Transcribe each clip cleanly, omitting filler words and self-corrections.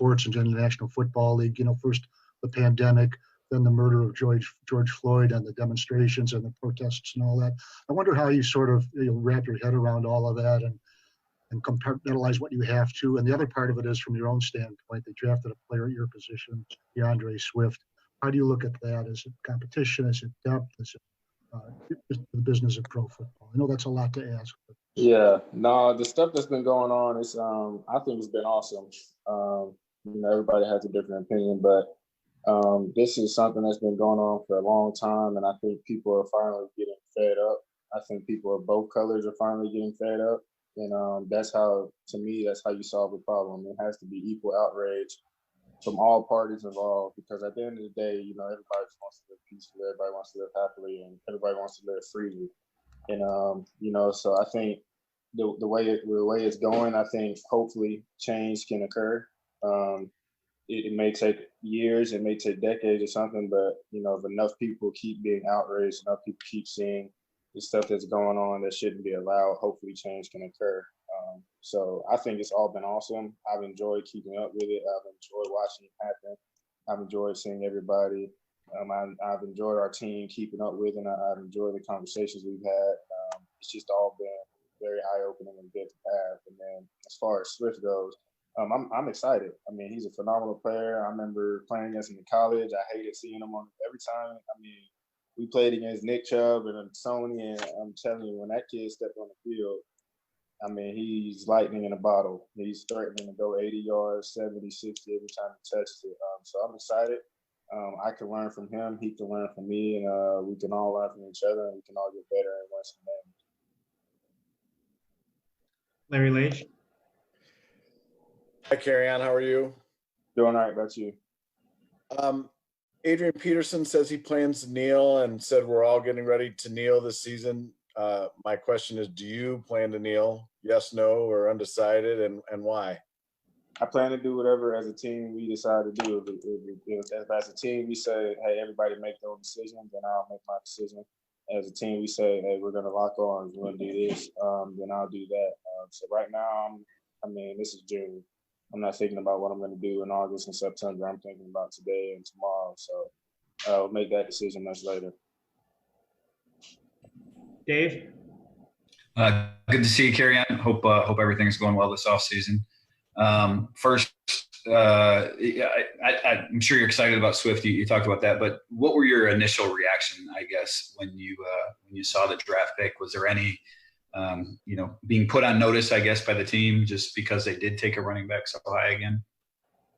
sports and in the National Football League. First the pandemic, then the murder of George Floyd and the demonstrations and the protests and all that. I wonder how you sort of wrap your head around all of that and compartmentalize what you have to. And the other part of it is from your own standpoint, they drafted a player at your position, DeAndre Swift. How do you look at that? Is it competition? Is it depth? Is it just the business of pro football? I know that's a lot to ask. But. Yeah, no, the stuff that's been going on is, I think it's been awesome. Everybody has a different opinion, but this is something that's been going on for a long time, and I think people are finally getting fed up. I think people of both colors are finally getting fed up. And that's how, to me, that's how you solve a problem. It has to be equal outrage from all parties involved, because at the end of the day, everybody wants to live peacefully, everybody wants to live happily, and everybody wants to live freely. And so I think the way it's going, I think hopefully change can occur. It may take years, it may take decades or something, but if enough people keep being outraged, enough people keep seeing the stuff that's going on that shouldn't be allowed, hopefully change can occur. So I think it's all been awesome. I've enjoyed keeping up with it. I've enjoyed watching it happen. I've enjoyed seeing everybody. I've enjoyed our team keeping up with it, and I've enjoyed the conversations we've had. It's just all been very eye-opening and good to have. And then as far as Swift goes, I'm excited. I mean, he's a phenomenal player. I remember playing against him in college. I hated seeing him on every time. I mean, we played against Nick Chubb and Sony, and I'm telling you, when that kid stepped on the field, I mean, he's lightning in a bottle. He's threatening to go 80 yards, 70, 60 every time he touches it. So I'm excited. I can learn from him. He can learn from me, and we can all learn from each other, and we can all get better and win some games. Larry Leach. Hi, Kerryon. How are you? Doing all right. About you? Adrian Peterson says he plans to kneel and said we're all getting ready to kneel this season. My question is, do you plan to kneel? Yes, no, or undecided, and why? I plan to do whatever as a team we decide to do. If as a team we say, hey, everybody make their own decisions, then I'll make my decision. As a team we say, hey, we're going to lock arms, we're going to do this, then I'll do that. So right now, this is June. I'm not thinking about what I'm going to do in August and September. I'm thinking about today and tomorrow. So I'll make that decision much later. Dave? Good to see you, Kerryon. Hope everything's going well this offseason. First, I'm sure you're excited about Swift. You talked about that, but what were your initial reaction, I guess, when you saw the draft pick? Was there any, being put on notice, I guess, by the team just because they did take a running back so high again?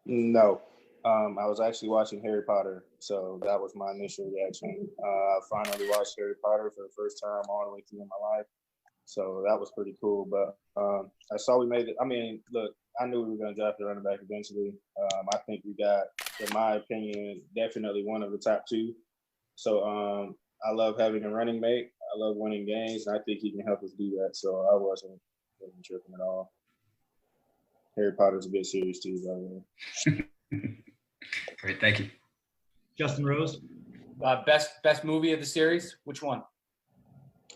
No. I was actually watching Harry Potter, so that was my initial reaction. I finally watched Harry Potter for the first time all the way through in my life, so that was pretty cool. But I saw we made it. I mean, look, I knew we were going to draft a running back eventually. I think we got, in my opinion, definitely one of the top two. So I love having a running mate. I love winning games, and I think he can help us do that. So I wasn't tripping at all. Harry Potter's a good series too, by the way. Great, thank you. Justin Rose. Best movie of the series? Which one?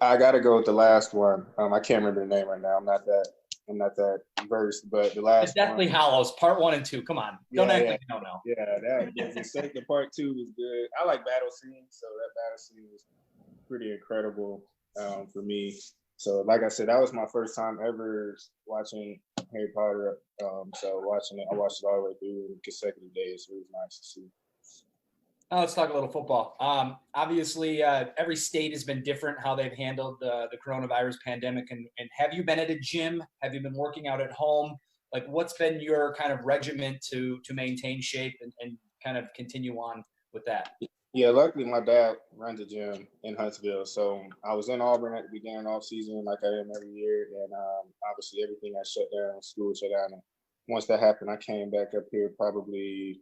I got to go with the last one. I can't remember the name right now. I'm not that versed, but the last. It's Deathly Hallows, Part 1 and 2. Come on, don't act like you don't know. Yeah, the second Part 2 was good. I like battle scenes, so that battle scene was pretty incredible for me. So, like I said, that was my first time ever watching Harry Potter. So watching it, I watched it all the way through in consecutive days. So it was nice to see. Now let's talk a little football. Obviously, every state has been different how they've handled the coronavirus pandemic. And have you been at a gym? Have you been working out at home? Like, what's been your kind of regiment to maintain shape and kind of continue on with that? Yeah, luckily my dad runs a gym in Huntsville. So I was in Auburn at the beginning of off-season like I am every year. And obviously everything got shut down, school shut down. And once that happened, I came back up here probably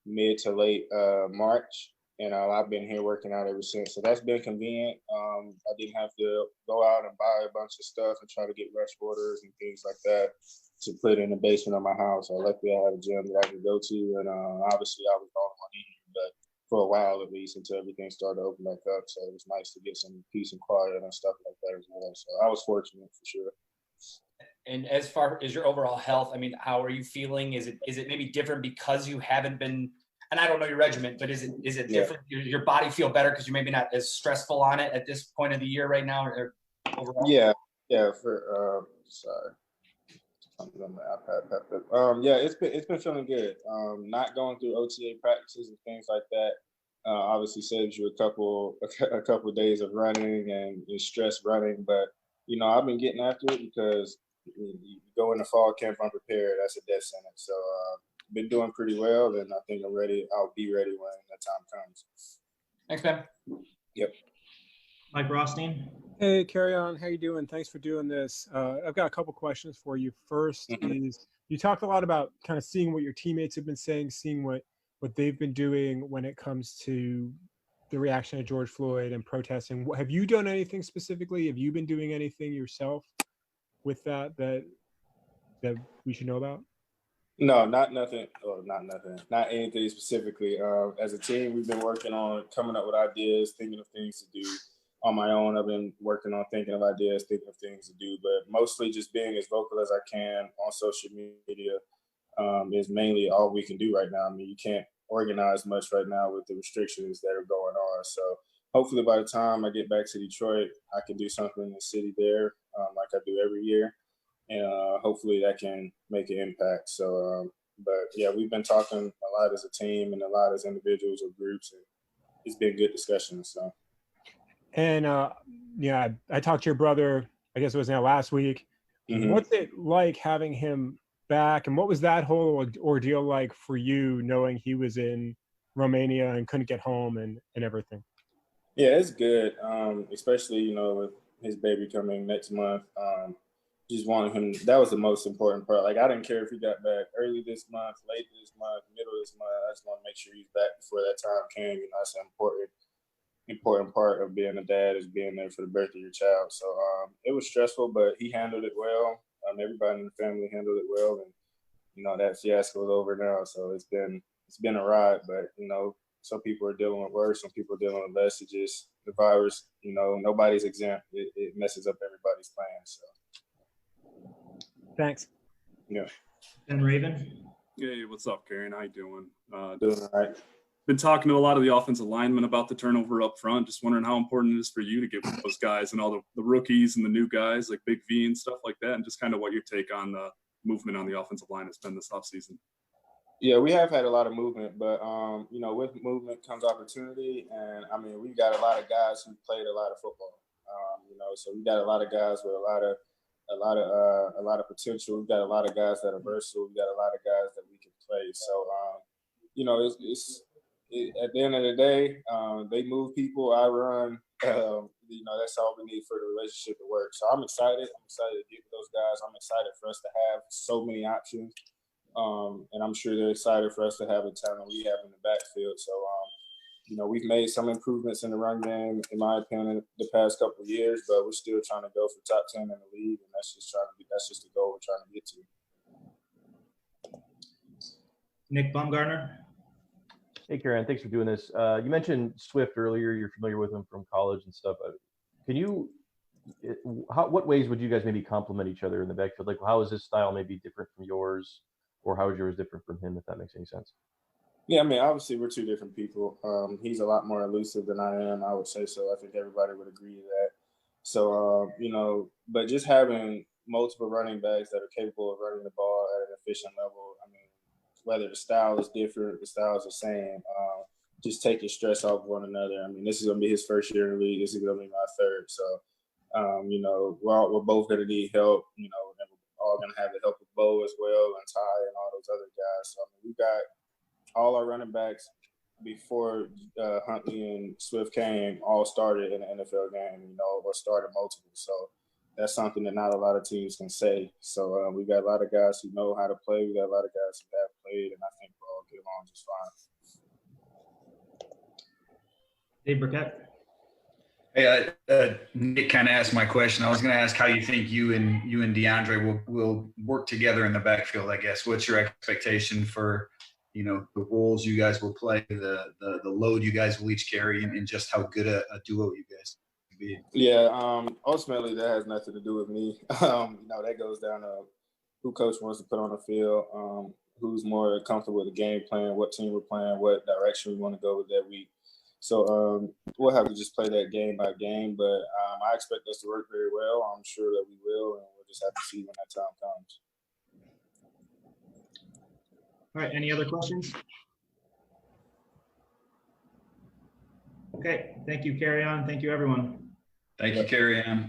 mid to late March. And I've been here working out ever since. So that's been convenient. I didn't have to go out and buy a bunch of stuff and try to get rush orders and things like that to put in the basement of my house. So luckily I had a gym that I could go to. And obviously I was the only one in here, but for a while at least until everything started to open back up. So it was nice to get some peace and quiet and stuff like that as well. So I was fortunate for sure. And as far as your overall health, I mean, how are you feeling? Is it maybe different because you haven't been, and I don't know your regimen, but is it different? Your body feel better because you're maybe not as stressful on it at this point of the year right now, or overall? Yeah. For sorry, something on the iPad. Yeah, it's been feeling good. Not going through OTA practices and things like that obviously saves you a couple days of running and your stress running, but I've been getting after it because you go into fall camp unprepared. That's a death sentence. So been doing pretty well, and I think I'm ready. I'll be ready when the time comes. Thanks, Ben. Yep. Mike Rothstein. Hey, Kerryon, how you doing? Thanks for doing this. I've got a couple questions for you. First is, you talked a lot about kind of seeing what your teammates have been saying, seeing what they've been doing when it comes to the reaction to George Floyd and protesting. Have you done anything specifically? Have you been doing anything yourself with that we should know about? No, not nothing. Not anything specifically. As a team, we've been working on coming up with ideas, thinking of things to do. On my own, I've been working on thinking of ideas, thinking of things to do, but mostly just being as vocal as I can on social media is mainly all we can do right now. I mean, you can't organize much right now with the restrictions that are going on. So hopefully by the time I get back to Detroit, I can do something in the city there like I do every year. And hopefully that can make an impact. So, but yeah, we've been talking a lot as a team and a lot as individuals or groups, and it's been good discussions. So. And yeah, I talked to your brother, I guess it was now last week. Mm-hmm. What's it like having him back, and what was that whole ordeal like for you, knowing he was in Romania and couldn't get home and everything? Yeah, it's good, especially with his baby coming next month. Just wanted him. That was the most important part. Like, I didn't care if he got back early this month, late this month, middle this month. I just want to make sure he's back before that time came. That's an important part of being a dad, is being there for the birth of your child. So it was stressful, but he handled it well. Everybody in the family handled it well, and that fiasco is over now. So it's been a ride, but some people are dealing with worse, some people are dealing with less. It just, the virus, nobody's exempt. It messes up everybody's plans. So. Thanks. Yeah. Ben Raven. Hey, what's up, Kerryon? How you doing? Doing all right. Been talking to a lot of the offensive linemen about the turnover up front. Just wondering how important it is for you to get with those guys and all the rookies and the new guys like Big V and stuff like that, and just kind of what your take on the movement on the offensive line has been this offseason. Yeah, we have had a lot of movement, but with movement comes opportunity, and I mean, we got a lot of guys who played a lot of football. So we got a lot of guys with a lot of potential. We've got a lot of guys that are versatile. We've got a lot of guys that we can play. So at the end of the day, they move people. I run. That's all we need for the relationship to work. So I'm excited. I'm excited to get with those guys. I'm excited for us to have so many options. And I'm sure they're excited for us to have the talent we have in the backfield. So, we've made some improvements in the run game, in my opinion, the past couple of years, but we're still trying to go for top 10 in the league, and that's just the goal we're trying to get to. Nick Baumgartner. Hey, Kerryon, thanks for doing this. You mentioned Swift earlier. You're familiar with him from college and stuff. What ways would you guys maybe complement each other in the backfield? Like, how is his style maybe different from yours, or how is yours different from him, if that makes any sense? Yeah, I mean, obviously we're two different people. He's a lot more elusive than I am, I would say so. I think everybody would agree to that. So, but just having multiple running backs that are capable of running the ball at an efficient level, I mean, whether the style is different, the style is the same, just take your stress off one another. I mean, this is going to be his first year in the league. This is going to be my third. So, we're both going to need help, and we're all going to have the help of Bo as well, and Ty and all those other guys. So, I mean, we got all our running backs before Huntley and Swift came all started in an NFL game, or started multiple. So that's something that not a lot of teams can say. So we got a lot of guys who know how to play. We got a lot of guys who have played, and I think we'll all get along just fine. Dave Burkett. Hey, Nick kind of asked my question. I was going to ask how you think you and DeAndre will work together in the backfield, I guess. What's your expectation for the roles you guys will play, the load you guys will each carry, and just how good a duo you guys can be? Yeah, ultimately that has nothing to do with me. That goes down to who coach wants to put on the field, who's more comfortable with the game plan, what team we're playing, what direction we want to go with that week. So we'll have to just play that game by game, but I expect us to work very well. I'm sure that we will, and we'll just have to see when that time comes. All right, any other questions? Okay, thank you, Kerryon. Thank you, everyone. Thank you, Kerryon.